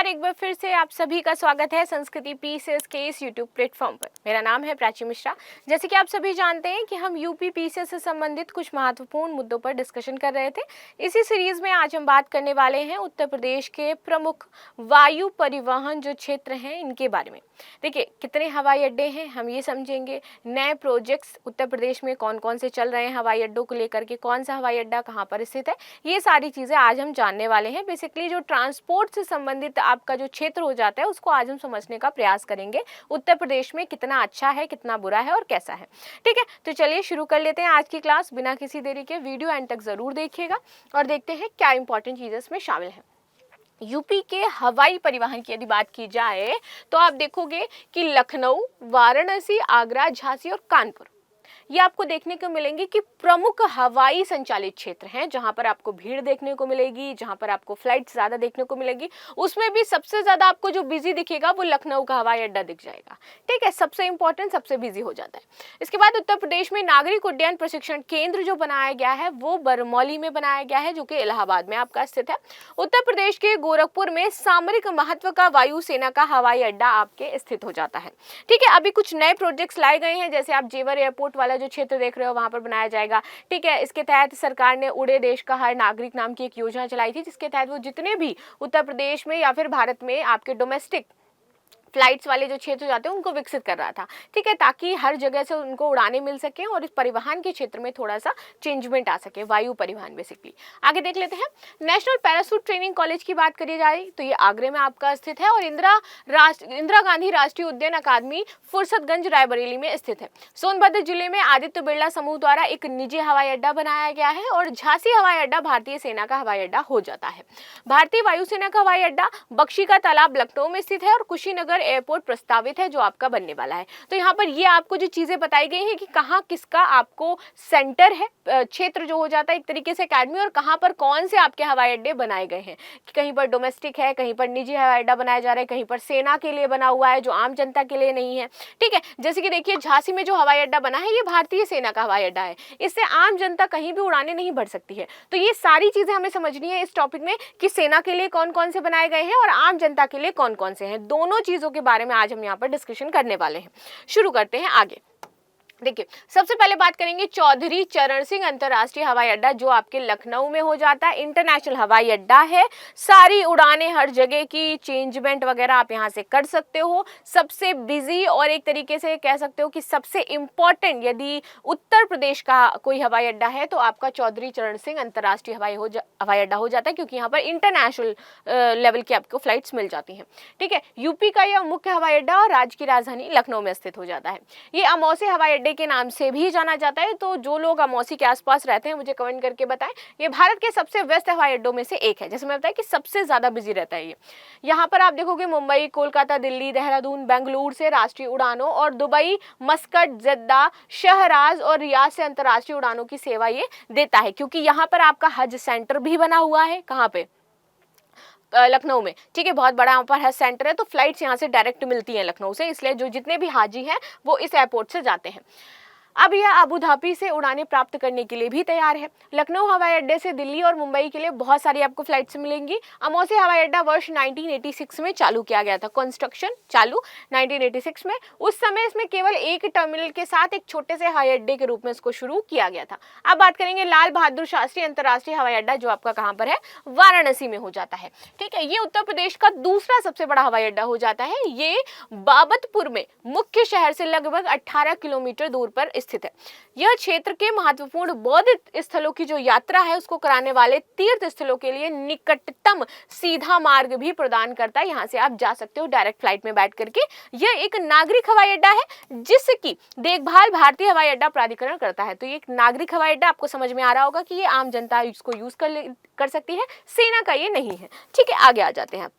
नमस्कार, एक बार फिर से आप सभी का स्वागत है संस्कृति पीसीएस के इस यूट्यूब प्लेटफॉर्म पर। मेरा नाम है प्राची मिश्रा। जैसे कि आप सभी जानते हैं कि हम यूपी पीसीएस से संबंधित कुछ महत्वपूर्ण मुद्दों पर डिस्कशन कर रहे थे। इसी सीरीज में आज हम बात करने वाले हैं उत्तर प्रदेश के प्रमुख वायु परिवहन जो क्षेत्र हैं इनके बारे में। देखिए, कितने हवाई अड्डे हैं हम ये समझेंगे, नए प्रोजेक्ट्स उत्तर प्रदेश में कौन कौन से चल रहे हैं हवाई अड्डों को लेकर के, कौन सा हवाई अड्डा कहाँ पर स्थित है, ये सारी चीज़ें आज हम जानने वाले हैं। बेसिकली जो ट्रांसपोर्ट से संबंधित आपका जो क्षेत्र हो जाता है उसको आज हम समझने का प्रयास करेंगे। उत्तर प्रदेश में कितना अच्छा है, कितना बुरा है और कैसा है। ठीक है, तो चलिए शुरू कर लेते हैं आज की क्लास। बिना किसी देरी के वीडियो एंड तक जरूर देखिएगा और देखते हैं क्या इंपॉर्टेंट चीजें इसमें शामिल हैं। यूपी के हवाई परिवहन की यदि बात की जाए तो आप देखोगे कि लखनऊ, वाराणसी, आगरा, झांसी और कानपुर ये आपको देखने को मिलेंगे कि प्रमुख हवाई संचालित क्षेत्र हैं, जहां पर आपको भीड़ देखने को मिलेगी, जहां पर आपको फ्लाइट ज्यादा देखने को मिलेगी। उसमें भी सबसे ज्यादा आपको जो बिजी दिखेगा वो लखनऊ का हवाई अड्डा दिख जाएगा। ठीक है, सबसे इंपॉर्टेंट, सबसे बिजी हो जाता है। इसके बाद उत्तर प्रदेश में नागरिक उड्डयन प्रशिक्षण केंद्र जो बनाया गया है वो बरमौली में बनाया गया है, जो कि इलाहाबाद में आपका स्थित है। उत्तर प्रदेश के गोरखपुर में सामरिक महत्व का वायुसेना का हवाई अड्डा आपके स्थित हो जाता है। ठीक है, अभी कुछ नए प्रोजेक्ट्स लाए गए हैं, जैसे आप जेवर एयरपोर्ट वाला जो क्षेत्र देख रहे हो वहां पर बनाया जाएगा। ठीक है, इसके तहत सरकार ने उड़े देश का हर नागरिक नाम की एक योजना चलाई थी, जिसके तहत वो जितने भी उत्तर प्रदेश में या फिर भारत में आपके डोमेस्टिक फ्लाइट्स वाले जो क्षेत्र जाते हैं उनको विकसित कर रहा था। ठीक है, ताकि हर जगह से उनको उड़ाने मिल सके और इस परिवहन के क्षेत्र में थोड़ा सा चेंजमेंट आ सके, वायु परिवहन बेसिकली। आगे देख लेते हैं, नेशनल पैराशूट ट्रेनिंग कॉलेज की बात करी जाए तो ये आगरे में आपका स्थित है और इंदिरा गांधी राष्ट्रीय उद्यान अकादमी फुर्सतगंज रायबरेली में स्थित है। सोनभद्र जिले में आदित्य बिरला समूह द्वारा एक निजी हवाई अड्डा बनाया गया है और झांसी हवाई अड्डा भारतीय सेना का हवाई अड्डा हो जाता है। भारतीय वायुसेना का हवाई अड्डा बख्शी का तालाब लखनऊ में स्थित है और कुशीनगर एयरपोर्ट प्रस्तावित है जो आपका बनने वाला है। तो यहाँ पर ये आपको जो चीजें बताई गई हैं कि कहाँ किसका आपको सेंटर है, क्षेत्र जो हो जाता है एक तरीके से अकेडमी, और कहाँ पर कौन से आपके हवाई अड्डे बनाए गए हैं। कहीं पर डोमेस्टिक है, कहीं पर निजी हवाई अड्डा बनाया जा रहा है, कहीं पर सेना के लिए बना हुआ है जो आम जनता के लिए नहीं है। ठीक है, जैसे कि देखिए झांसी में जो हवाई अड्डा बना है ये भारतीय सेना का हवाई अड्डा है, इससे आम जनता कहीं भी उड़ाने नहीं बढ़ सकती है। तो ये सारी चीजें हमें समझनी है इस टॉपिक में कि सेना के लिए कौन कौन से बनाए गए हैं और आम जनता के लिए कौन कौन से हैं। दोनों चीजों के बारे में आज हम यहाँ पर डिस्कशन करने वाले हैं। शुरू करते हैं आगे। देखिए, सबसे पहले बात करेंगे चौधरी चरण सिंह अंतर्राष्ट्रीय हवाई अड्डा जो आपके लखनऊ में हो जाता है। इंटरनेशनल हवाई अड्डा है, सारी उड़ानें हर जगह की चेंजमेंट वगैरह आप यहाँ से कर सकते हो। सबसे बिजी और एक तरीके से कह सकते हो कि सबसे इंपॉर्टेंट यदि उत्तर प्रदेश का कोई हवाई अड्डा है तो आपका चौधरी चरण सिंह अंतर्राष्ट्रीय हवाई अड्डा हो जाता है, क्योंकि यहाँ पर इंटरनेशनल लेवल की आपको फ्लाइट्स मिल जाती हैं। ठीक है, यूपी का यह मुख्य हवाई अड्डा और राज्य की राजधानी लखनऊ में स्थित हो जाता है। ये अमौसी हवाई अड्डे के नाम से भी जाना जाता है। तो जो लोग अमौसी के आसपास रहते हैं मुझे कमेंट करके बताएं। ये भारत के सबसे व्यस्त हवाई अड्डों में से एक है, जैसे मैं बताया कि सबसे ज्यादा बिजी रहता है ये। यहाँ पर आप देखोगे मुंबई, कोलकाता, दिल्ली, देहरादून, बेंगलुरु से राष्ट्रीय उड़ानों और दुबई, मस्कट, जद्दा, शहराज और रियाद से अंतर्राष्ट्रीय उड़ानों की सेवा ये देता है, क्योंकि यहाँ पर आपका हज सेंटर भी बना हुआ है। कहाँ पे? लखनऊ में। ठीक है, बहुत बड़ा यहाँ पर हज सेंटर है, तो फ्लाइट्स यहाँ से डायरेक्ट मिलती हैं लखनऊ से, इसलिए जो जितने भी हाजी हैं वो इस एयरपोर्ट से जाते हैं। अब यह अबू धाबी से उड़ानें प्राप्त करने के लिए भी तैयार है। लखनऊ हवाई अड्डे से दिल्ली और मुंबई के लिए बहुत सारी आपको फ्लाइट्स मिलेंगी। अमौसी हवाई अड्डा वर्ष 1986 में चालू किया गया था, कंस्ट्रक्शन चालू 1986 में। उस समय इसमें केवल एक टर्मिनल के साथ एक छोटे से हवाई अड्डे के रूप में इसको शुरू किया गया था। अब बात करेंगे लाल बहादुर शास्त्री अंतर्राष्ट्रीय हवाई अड्डा जो आपका कहाँ पर है? वाराणसी में हो जाता है। ठीक है, ये उत्तर प्रदेश का दूसरा सबसे बड़ा हवाई अड्डा हो जाता है। ये बाबतपुर में मुख्य शहर से लगभग 18 किलोमीटर दूर पर स्थित है। यह क्षेत्र के महत्वपूर्ण बौद्ध स्थलों की जो यात्रा है उसको कराने वाले तीर्थ स्थलों के लिए निकटतम सीधा मार्ग भी प्रदान करता है। यहाँ से आप जा सकते हो डायरेक्ट फ्लाइट में बैठ करके। यह एक नागरिक हवाई अड्डा है जिसकी देखभाल भारतीय हवाई अड्डा प्राधिकरण करता है। तो ये एक नागरिक हवाई अड्डा, आपको समझ में आ रहा होगा कि ये आम जनता इसको यूज कर सकती है, सेना का ये नहीं है। ठीक है, आगे आ जाते हैं।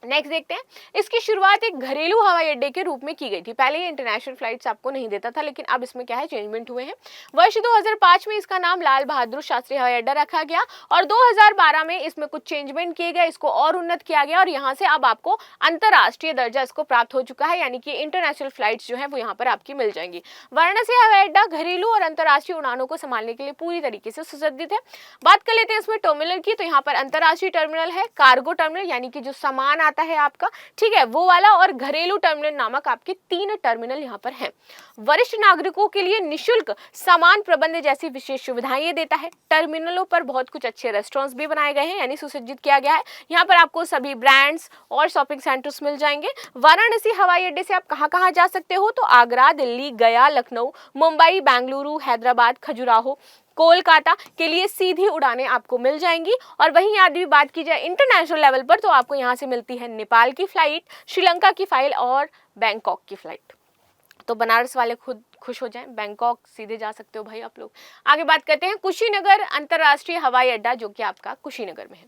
नेक्स्ट देखते हैं, इसकी शुरुआत एक घरेलू हवाई अड्डे के रूप में की गई थी। पहले ये इंटरनेशनल फ्लाइट्स आपको नहीं देता था, लेकिन अब इसमें क्या है, चेंजमेंट हुए हैं। वर्ष 2005 में इसका नाम लाल बहादुर शास्त्री हवाई अड्डा रखा गया और 2012 में इसमें कुछ चेंजमेंट किए गए, इसको और उन्नत किया गया और यहाँ से अब आपको अंतर्राष्ट्रीय दर्जा इसको प्राप्त हो चुका है, यानी कि इंटरनेशनल फ्लाइट्स जो है वो यहाँ पर आपकी मिल जाएंगी। वाराणसी हवाई अड्डा घरेलू और अंतर्राष्ट्रीय उड़ानों को संभालने के लिए पूरी तरीके से सुसज्जित है। बात कर लेते हैं इसमें टर्मिनल की, तो यहाँ पर अंतर्राष्ट्रीय टर्मिनल है, कार्गो टर्मिनल यानी कि जो सामान आता है आपका, ठीक है, वो वाला, और घरेलू टर्मिनल नामक आपके 3 टर्मिनल यहाँ पर हैं। वरिष्ठ नागरिकों के लिए निःशुल्क सामान प्रबंध जैसी विशेष सुविधाएं ये देता है। टर्मिनलों पर बहुत कुछ अच्छे रेस्टोरेंट्स भी बनाए गए हैं, यानी सुसज्जित किया गया है। यहाँ पर आपको सभी ब्रांड्स और शॉपिंग सेंटर्स मिल जाएंगे। वाराणसी हवाई अड्डे से आप कहाँ कहाँ जा सकते हो, तो आगरा, दिल्ली, गया, लखनऊ, मुंबई, बेंगलुरु, हैदराबाद, खजुराहो, कोलकाता के लिए सीधी उड़ानें आपको मिल जाएंगी। और वहीं यदि बात की जाए इंटरनेशनल लेवल पर, तो आपको यहाँ से मिलती है नेपाल की फ्लाइट, श्रीलंका की फ्लाइट और बैंकॉक की फ्लाइट। तो बनारस वाले खुद खुश हो जाएं, बैंकॉक सीधे जा सकते हो भाई आप लोग। आगे बात करते हैं कुशीनगर अंतर्राष्ट्रीय हवाई अड्डा, जो कि आपका कुशीनगर में है।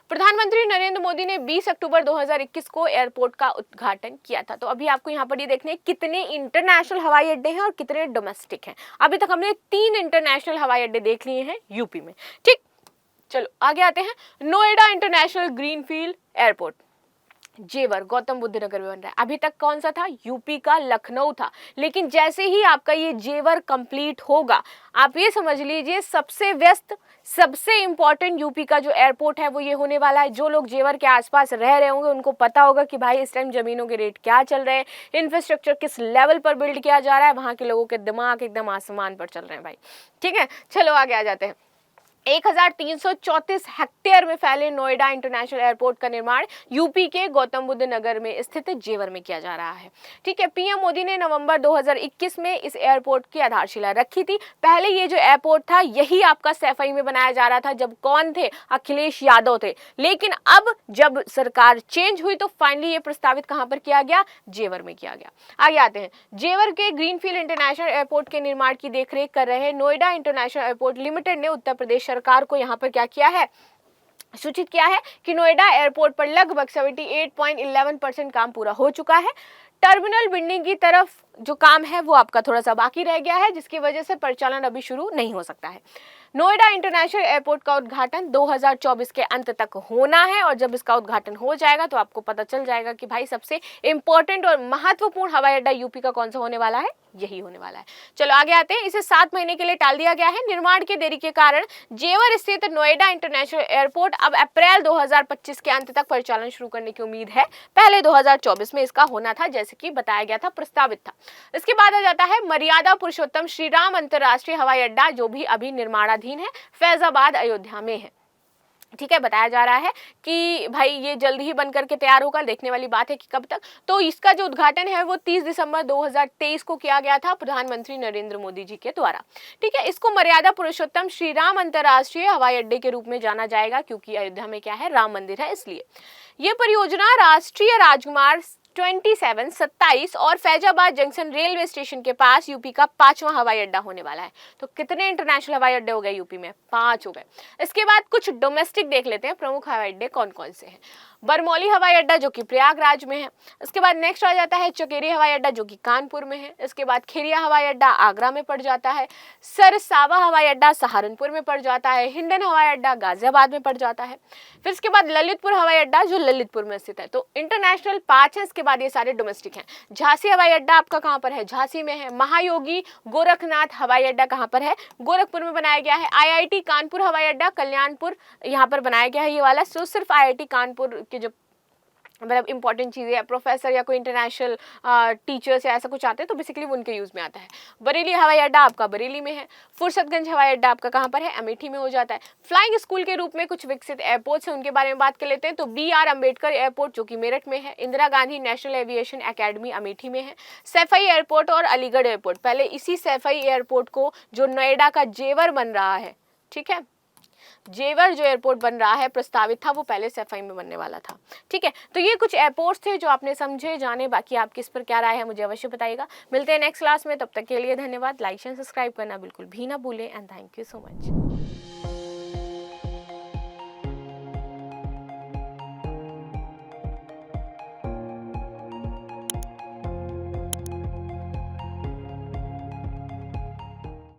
प्रधानमंत्री नरेंद्र मोदी ने 20 अक्टूबर 2021 को एयरपोर्ट का उद्घाटन किया था। तो अभी आपको यहाँ पर ये देखने कितने इंटरनेशनल हवाई अड्डे हैं और कितने डोमेस्टिक हैं। अभी तक हमने 3 इंटरनेशनल हवाई अड्डे देख लिए हैं यूपी में, ठीक। चलो आगे आते हैं। नोएडा इंटरनेशनल ग्रीनफील्ड एयरपोर्ट जेवर गौतम बुद्ध नगर में बन रहा है। अभी तक कौन सा था, यूपी का लखनऊ था, लेकिन जैसे ही आपका ये जेवर कंप्लीट होगा, आप ये समझ लीजिए सबसे व्यस्त, सबसे इंपॉर्टेंट यूपी का जो एयरपोर्ट है वो ये होने वाला है। जो लोग जेवर के आसपास रह रहे होंगे उनको पता होगा कि भाई इस टाइम जमीनों के रेट क्या चल रहे हैं, इंफ्रास्ट्रक्चर किस लेवल पर बिल्ड किया जा रहा है, वहाँ के लोगों के दिमाग एकदम आसमान पर चल रहे हैं भाई, ठीक है। चलो आगे आ जाते हैं। 1334 हेक्टेयर में फैले नोएडा इंटरनेशनल एयरपोर्ट का निर्माण यूपी के गौतम बुद्ध नगर में स्थित जेवर में किया जा रहा है, ठीक है। पीएम मोदी ने नवंबर 2021 में इस एयरपोर्ट की आधारशिला रखी थी। पहले ये जो एयरपोर्ट था यही आपका सैफई में बनाया जा रहा था, जब कौन थे, अखिलेश यादव थे। लेकिन अब जब सरकार चेंज हुई तो फाइनली ये प्रस्तावित कहां पर किया गया, जेवर में किया गया। आगे आते हैं। जेवर के ग्रीनफील्ड इंटरनेशनल एयरपोर्ट के निर्माण की देखरेख कर रहे नोएडा इंटरनेशनल एयरपोर्ट लिमिटेड ने उत्तर प्रदेश सरकार को यहाँ पर क्या किया है, सूचित किया है कि नोएडा एयरपोर्ट पर लगभग 78.11% काम पूरा हो चुका है। टर्मिनल बिल्डिंग की तरफ जो काम है वो आपका थोड़ा सा बाकी रह गया है, जिसकी वजह से परिचालन अभी शुरू नहीं हो सकता है। नोएडा इंटरनेशनल एयरपोर्ट का उद्घाटन 2024 के अंत तक होना है, और जब इसका उद्घाटन हो जाएगा तो आपको पता चल जाएगा कि भाई सबसे इंपॉर्टेंट और महत्वपूर्ण हवाई अड्डा यूपी का कौन सा होने वाला है, यही होने वाला है। चलो आगे आते हैं। इसे 7 महीने के लिए टाल दिया गया है। निर्माण की देरी के कारण जेवर स्थित नोएडा इंटरनेशनल एयरपोर्ट अब अप्रैल 2025 के अंत तक परिचालन शुरू करने की उम्मीद है। पहले 2024 में इसका होना था, जैसे कि बताया गया था, प्रस्तावित था। इसके बाद आ जाता है मर्यादा पुरुषोत्तम श्री राम अंतर्राष्ट्रीय हवाई अड्डा, जो भी अभी निर्माणाधीन है, फैजाबाद अयोध्या में है, ठीक है। बताया जा रहा है कि भाई ये जल्दी ही बन करके तैयार होगा। देखने वाली बात है कि कब तक। तो इसका जो उद्घाटन है वो 30 दिसंबर 2023 को किया गया था प्रधानमंत्री नरेंद्र मोदी जी के द्वारा, ठीक है। इसको मर्यादा पुरुषोत्तम श्री राम अंतर्राष्ट्रीय हवाई अड्डे के रूप में जाना जाएगा, क्योंकि अयोध्या में क्या है, राम मंदिर है, इसलिए ये परियोजना राष्ट्रीय राजमार्ग 27, 27 और फैजाबाद जंक्शन रेलवे स्टेशन के पास यूपी का 5वां हवाई अड्डा होने वाला है। तो कितने इंटरनेशनल हवाई अड्डे हो गए यूपी में, 5 हो गए। इसके बाद कुछ डोमेस्टिक देख लेते हैं, प्रमुख हवाई अड्डे कौन कौन से हैं। बरमौली हवाई अड्डा जो कि प्रयागराज में है। इसके बाद नेक्स्ट आ जाता है चकेरी हवाई अड्डा जो कि कानपुर में है। इसके बाद खेरिया हवाई अड्डा आगरा में पड़ जाता है। सरसावा हवाई अड्डा सहारनपुर में पड़ जाता है। हिंडन हवाई अड्डा गाजियाबाद में पड़ जाता है। फिर इसके बाद ललितपुर हवाई अड्डा जो ललितपुर में स्थित है। तो इंटरनेशनल 5 है, इसके बाद ये सारे डोमेस्टिक हैं। झांसी हवाई अड्डा आपका कहाँ पर है, झांसी में है। महायोगी गोरखनाथ हवाई अड्डा कहाँ पर है, गोरखपुर में बनाया गया है। आईआईटी कानपुर हवाई अड्डा कल्याणपुर यहाँ पर बनाया गया है ये वाला। सो सिर्फ आईआईटी कानपुर के जो मतलब इंपॉर्टेंट चीज़ें या प्रोफेसर या कोई इंटरनेशनल टीचर्स या ऐसा कुछ आते हैं तो बेसिकली वो उनके यूज़ में आता है। बरेली हवाई अड्डा आपका बरेली में है। फुर्सतगंज हवाई अड्डा आपका कहाँ पर है, अमेठी में हो जाता है। फ्लाइंग स्कूल के रूप में कुछ विकसित एयरपोर्ट्स हैं, उनके बारे में बात कर लेते हैं। तो BR अम्बेडकर एयरपोर्ट जो कि मेरठ में है। Indira Gandhi national aviation academy Amethi में है। सैफई एयरपोर्ट और अलीगढ़ एयरपोर्ट, पहले इसी सैफई एयरपोर्ट को जो नोएडा का जेवर बन रहा है, ठीक है, जेवर जो एयरपोर्ट बन रहा है प्रस्तावित था वो पहले सैफई में बनने वाला था, ठीक है। तो ये कुछ एयरपोर्ट्स थे जो आपने समझे जाने, बाकी आपकी इस पर क्या राय है मुझे अवश्य बताइएगा। मिलते हैं नेक्स्ट क्लास में, तब तक के लिए धन्यवाद। लाइक एंड सब्सक्राइब करना बिल्कुल भी ना भूलें and thank you so much.